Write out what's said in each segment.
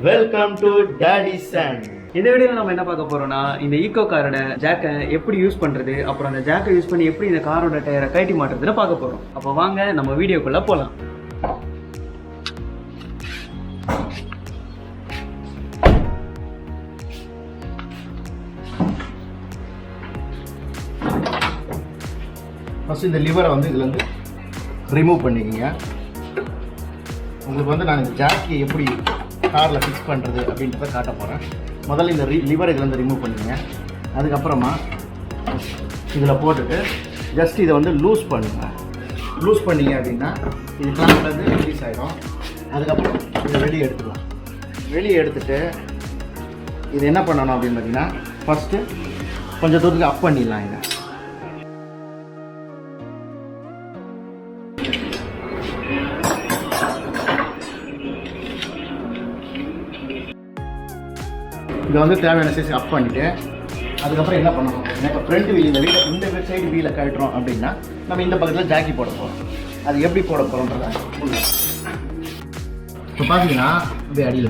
Welcome to Daddyson. இந்த வீடியோவில் நம்ம என்ன பார்க்க போறோம்னா இந்த ஈகோ காரோட ஜாக்கை எப்படி யூஸ் பண்றது, அப்புறம் அந்த ஜாக்கை யூஸ் பண்ணி எப்படி இந்த காரோட டயரை கழட்டி மாட்டுறதுன்னு பார்க்க போறோம். அப்போ வாங்க நம்ம வீடியோக்குள்ள போகலாம். ஃபஸ்ட்டு இந்த லிவரை வந்து இதுலேருந்து ரிமூவ் பண்ணிக்கிங்க. உங்களுக்கு வந்து நான் இந்த ஜாக்கி எப்படி காரில் ஃபிக்ஸ் பண்ணுறது அப்படின்றத காட்ட போகிறேன். முதல்ல இந்த லிவர் இதுலேருந்து ரிமூவ் பண்ணிங்க. அதுக்கப்புறமா இதில் போட்டுட்டு ஜஸ்ட் இதை வந்து லூஸ் பண்ணுங்க. லூஸ் பண்ணிங்க அப்படின்னா இது கிளாம்ப்லேருந்து ரிலீஸ் ஆகிடும். அதுக்கப்புறம் இதை வெளியே எடுத்துக்கலாம். வெளியே எடுத்துகிட்டு இது என்ன பண்ணணும் அப்படின்னு பார்த்தீங்கன்னா ஃபஸ்ட்டு கொஞ்சம் தூரத்துக்கு அப் பண்ணிடலாம். இதை இதை வந்து தேவையான சைஸ் அப் பண்ணிவிட்டு அதுக்கப்புறம் என்ன பண்ணணும், இப்போ ஃப்ரண்ட் வீல் இந்த சைடு வீலை கட்டுறோம் அப்படின்னா நம்ம இந்த பக்கத்தில் ஜாக்கி போட போகிறோம். அது எப்படி போட போகிறோன்றத இப்போ பார்த்தீங்கன்னா அப்படியே அடியில்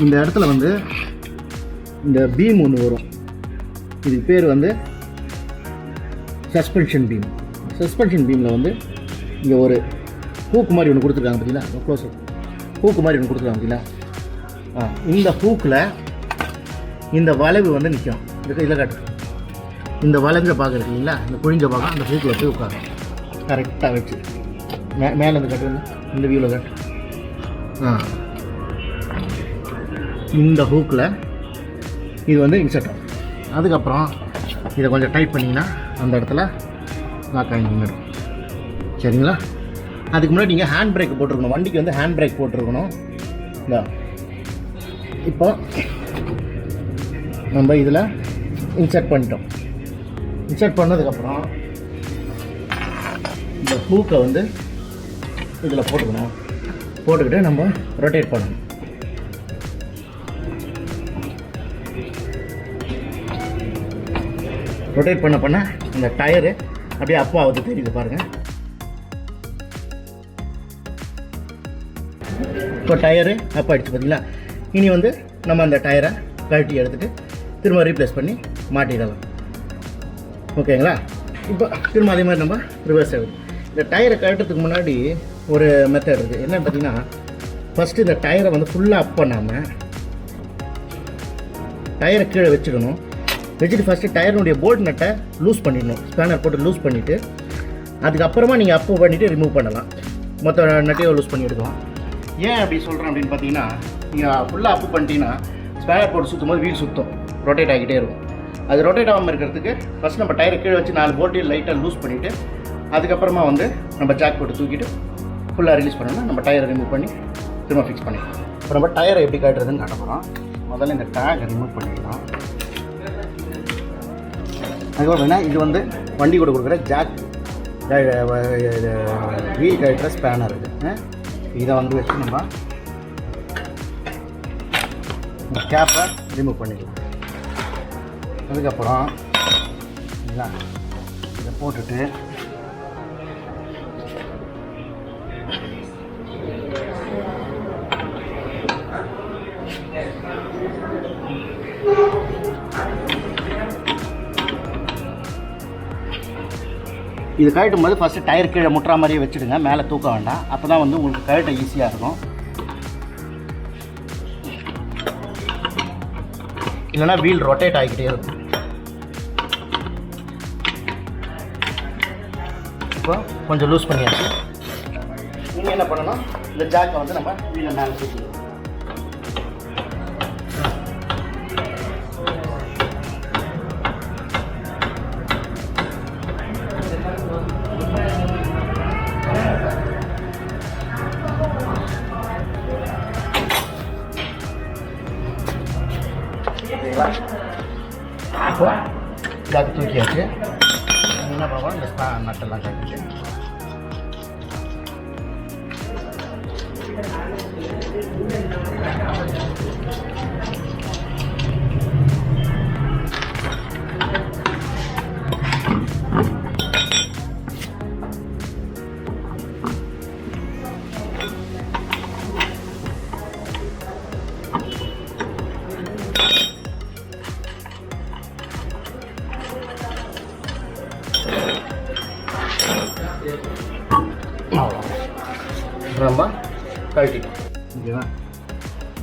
இந்த இடத்துல வந்து இந்த பீம் ஒன்று வரும். இது பேர் வந்து சஸ்பென்ஷன் பீம். சஸ்பென்ஷன் பீமில் வந்து இங்கே ஒரு ஹூக்கு மாதிரி ஒன்று கொடுத்துருக்காங்க பார்த்தீங்களா, க்ளோஸ் ஹூக்கு மாதிரி ஒன்று கொடுத்துருக்காங்க பார்த்தீங்களா. இந்த ஹூக்கில் இந்த வளைவு வந்து நிற்கும். இதில் காட்டு இந்த வளைஞ்ச பாகம் இருக்கு இல்லைங்களா, இந்த குழிஞ்ச பாகம் அந்த ஹூக்கில் போய் உட்காரு கரெக்டாக வச்சு மேலே இருந்து கட்டு, இந்த வியூவில் கட்டு. இந்த ஹூக்கில் இது வந்து இன்சர்ட் ஆகும். அதுக்கப்புறம் இதை கொஞ்சம் டைட் பண்ணிங்கன்னா அந்த இடத்துல லாக் ஆகி நின்றுடும். சரிங்களா? அதுக்கு முன்னாடி நீங்கள் ஹேண்ட் பிரேக் போட்டிருக்கணும். வண்டிக்கு வந்து ஹேண்ட் பிரேக் போட்டிருக்கணும். இந்த இப்போ நம்ம இதில் இன்சர்ட் பண்ணிட்டோம். இன்சர்ட் பண்ணதுக்கப்புறம் இந்த ஹூக்கை வந்து இதில் போட்டுக்கணும். போட்டுக்கிட்டு நம்ம ரொட்டேட் பண்ணணும். ரொட்டேட் பண்ண இந்த டயரு அப்படியே அப்போ ஆகுது, தெரியுது பாருங்கள். இப்போ டயரு அப்போ ஆகிடுச்சு பார்த்தீங்களா. இனி வந்து நம்ம அந்த டயரை கழட்டி எடுத்துகிட்டு திரும்ப ரீப்ளேஸ் பண்ணி மாட்டிடலாம். ஓகேங்களா? இப்போ திரும்ப அதே மாதிரி நம்ம ரிவர்ஸ் ஆகுது. இந்த டயரை கழட்டுறதுக்கு முன்னாடி ஒரு மெத்தட் இருக்குது. என்னென்னு பார்த்தீங்கன்னா ஃபஸ்ட்டு இந்த டயரை வந்து ஃபுல்லாக அப் பண்ணாமல் டயரை கீழே வச்சுக்கணும். வச்சுட்டு ஃபஸ்ட்டு டயருடைய போல்ட் நட்டை லூஸ் பண்ணிடணும். ஸ்பேனர் போட்டு லூஸ் பண்ணிவிட்டு அதுக்கப்புறமா நீங்கள் அப்பு பண்ணிவிட்டு ரிமூவ் பண்ணலாம். மொத்த நட்டையை லூஸ் பண்ணி எடுக்கலாம். ஏன் அப்படி சொல்கிறேன் அப்படின்னு பார்த்தீங்கன்னா, நீங்கள் ஃபுல்லாக அப்பு பண்ணிட்டீங்கன்னா ஸ்பேனர் போட்டு சுற்றும் போது வீல் சுற்றும், ரொட்டேட் ஆகிட்டே இருக்கும். அது ரொட்டேட் ஆகாமல் இருக்கிறதுக்கு ஃபஸ்ட் நம்ம டயரை கீழே வச்சு 4 போல்ட்டையும் லைட்டாக லூஸ் பண்ணிவிட்டு அதுக்கப்புறமா வந்து நம்ம ஜாக் போட்டு தூக்கிட்டு ஃபுல்லாக ரிலீஸ் பண்ணோம்னா நம்ம டயரை ரிமூவ் பண்ணி திரும்ப ஃபிக்ஸ் பண்ணிக்கலாம். இப்போ நம்ம டயரை எப்படி காட்டுறதுன்னு காட்ட போகிறோம். முதல்ல இந்த டேகை ரிமூவ் பண்ணிக்கலாம். அதுக்கப்புறம் இது வந்து வண்டி கூட கொடுக்குற ஜாக் வீல் கட்டுற ஸ்பேனர் இது. இதை வந்து வச்சு நம்ம கேப்பை ரிமூவ் பண்ணிக்கலாம். அதுக்கப்புறம் இதை போட்டுட்டு இது கழட்டும் போது ஃபஸ்ட்டு டயர் கீழே முட்டுற மாதிரியே வச்சுடுங்க. மேலே தூக்க வேண்டாம். அப்போ தான் வந்து உங்களுக்கு கழட்ட ஈஸியாக இருக்கும். இல்லைனா வீல் ரொட்டேட் ஆகிக்கிட்டே இருக்கும். இப்போ கொஞ்சம் லூஸ் பண்ணியாச்சு. நீங்கள் என்ன பண்ணணும், இந்த ஜாக்கை வந்து நம்ம வீலை மேலே தூக்கிடுவோம். இப்போ ஜாக்கு தூக்கியாச்சு. என்ன பண்ணுவோம், இந்த நட்டெல்லாம் கட்டிட்டு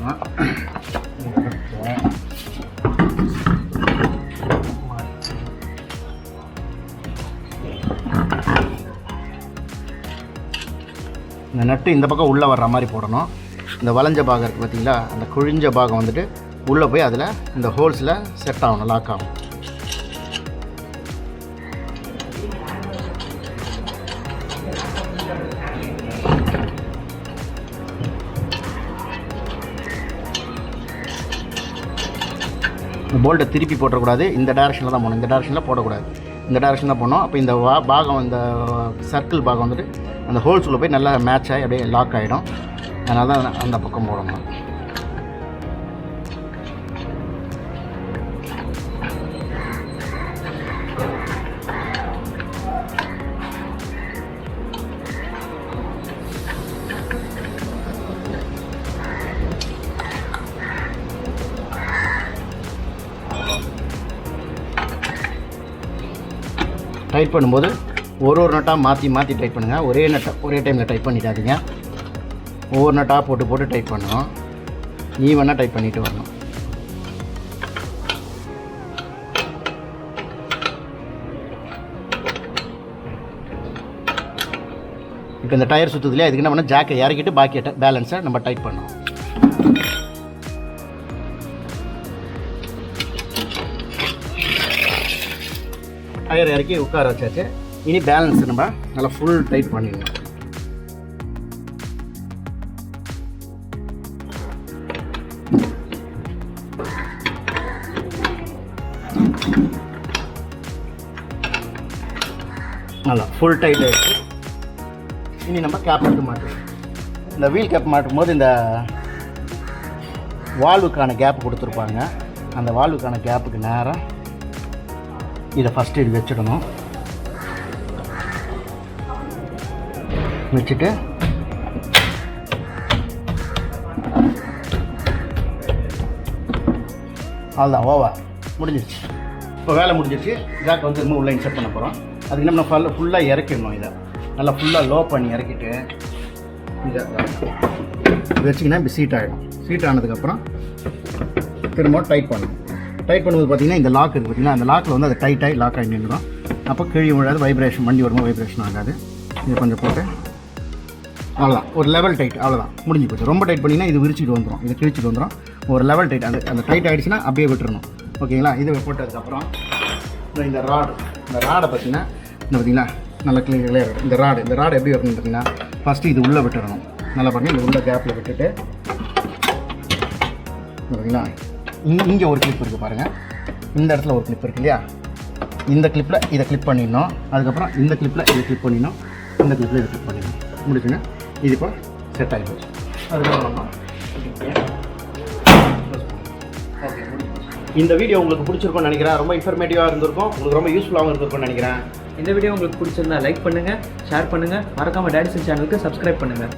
போட்டுக்கலாம். இந்த நட்டு இந்த பக்கம் உள்ளே வர்ற மாதிரி போடணும். இந்த வளைஞ்ச பாகம் இருக்குது பார்த்தீங்களா, அந்த குழிஞ்ச பாகம் வந்துட்டு உள்ளே போய் அதில் இந்த ஹோல்ஸில் செட் ஆகணும், லாக் ஆகும். இந்த போல்ட்டை திருப்பி போட்டக்கூடாது, இந்த டேரெக்ஷனில் தான் போகணும், இந்த டேரெக்ஷனில் போடக்கூடாது, இந்த டேரெக்ஷன் தான் போடணும். அப்போ இந்த பாகம், இந்த சர்க்கிள் பாகம் வந்துட்டு அந்த ஹோல்ஸ் உள்ள போய் நல்லா மேட்ச் ஆகி அப்படியே லாக் ஆகிடும். அதனால தான் அந்த பக்கம் போடணும். டைட் பண்ணும்போது ஒரு நட்டாக மாற்றி டைட் பண்ணுங்கள். ஒரே நட்டை ஒரே டைமில் டைட் பண்ணிடாதீங்க. ஒவ்வொரு நட்டாக போட்டு டைட் பண்ணணும். ஈவனாக டைட் பண்ணிட்டு வரணும். இப்போ இந்த டயர் சுற்றுது இல்லையா, இதுக்கு என்ன பண்ணால் ஜாக்கை இறக்கிட்டு பாக்கி பேலன்ஸை நம்ம டைட் பண்ணணும். டயர் இறக்கி உட்கார வச்சாச்சு. இனி பேலன்ஸ் நம்ம நல்லா ஃபுல் டைட் பண்ணிடணும். நல்லா ஃபுல் டைட் ஆகிடுச்சு. இனி நம்ம கேப் எடுத்து மாட்டுவோம். இந்த வீல் கேப் மாட்டும் போது இந்த வால்வுக்கான கேப் கொடுத்துருப்பாங்க. அந்த வால்வுக்கான கேப்புக்கு நேராக இதை ஃபஸ்ட்டு இது வச்சிடணும். வச்சுட்டு அவ்வளோதான், ஓவர், முடிஞ்சிருச்சு. இப்போ வேலை முடிஞ்சிருச்சு. ஜாக் வந்து இன்னும் உள்ள இன்செர்ட் பண்ண போகிறோம். அதுக்கு நம்ம ஃபுல்லாக இறக்கிடணும். இதை நல்லா ஃபுல்லாக லோ பண்ணி இறக்கிட்டு இதை வச்சிங்கன்னா இப்படி சீட் ஆகிடும். சீட் ஆனதுக்கப்புறம் திரும்ப டைட் பண்ணணும். டைட் பண்ணும்போது பார்த்தீங்கன்னா இந்த லாக் இருக்குது பார்த்தீங்கன்னா, அந்த லாக்கில் வந்து அது டைட்டாகி லாக் ஆகி நின்றுடும். அப்போ கீழே விழாது, வைப்ரேஷன் வண்டி வரும்போது வைப்ரேஷன் ஆகாது. இது கொஞ்சம் போட்டு அவ்வளோதான், ஒரு லெவல் டைட், அவ்வளோதான், முடிஞ்சு போச்சு. ரொம்ப டைட் பண்ணிங்கன்னா இது விரிச்சிட்டு வந்துடும், இது கிழிச்சிட்டு வந்துடும். ஒரு லெவல் டைட், அந்த டைட் ஆகிடுச்சுன்னா அப்படியே விட்டுறணும். ஓகேங்களா? இது போட்டதுக்கப்புறம் இந்த ராடை பார்த்தீங்கன்னா இந்த பார்த்தீங்கன்னா நல்லா கிளியராக இருக்கும். இந்த ராடு எப்படி வரணும்னு பார்த்தீங்கன்னா, ஃபஸ்ட்டு இது உள்ளே விட்டுறணும். நல்லா பாருங்கள், இந்த உள்ள கேப்பில் விட்டுட்டு பார்த்தீங்களா, இங்கே ஒரு கிளிப் இருக்குது பாருங்கள். இந்த இடத்துல ஒரு கிளிப் இருக்குது இல்லையா, இந்த கிளிப்பில் இதை கிளிப் பண்ணிடணும். அதுக்கப்புறம் இந்த கிளிப்பில் இதை கிளிப் பண்ணிடணும். இந்த கிளிப்பில் இதை கிளிப் பண்ணிடணும். முடிச்சுங்க. இது இப்போ செட் ஆகி போச்சு. அதுக்கப்புறம் இந்த வீடியோ உங்களுக்கு பிடிச்சிருக்கும்னு நினைக்கிறேன். ரொம்ப இன்ஃபர்மேட்டிவாக இருந்திருக்கும், உங்களுக்கு ரொம்ப யூஸ்ஃபுல்லாகவும் இருந்திருக்கும்னு நினைக்கிறேன். இந்த வீடியோ உங்களுக்கு பிடிச்சிருந்தா லைக் பண்ணுங்கள், ஷேர் பண்ணுங்கள், மறக்காமல் டாடிசன் சேனலுக்கு சப்ஸ்கிரைப் பண்ணுங்கள்.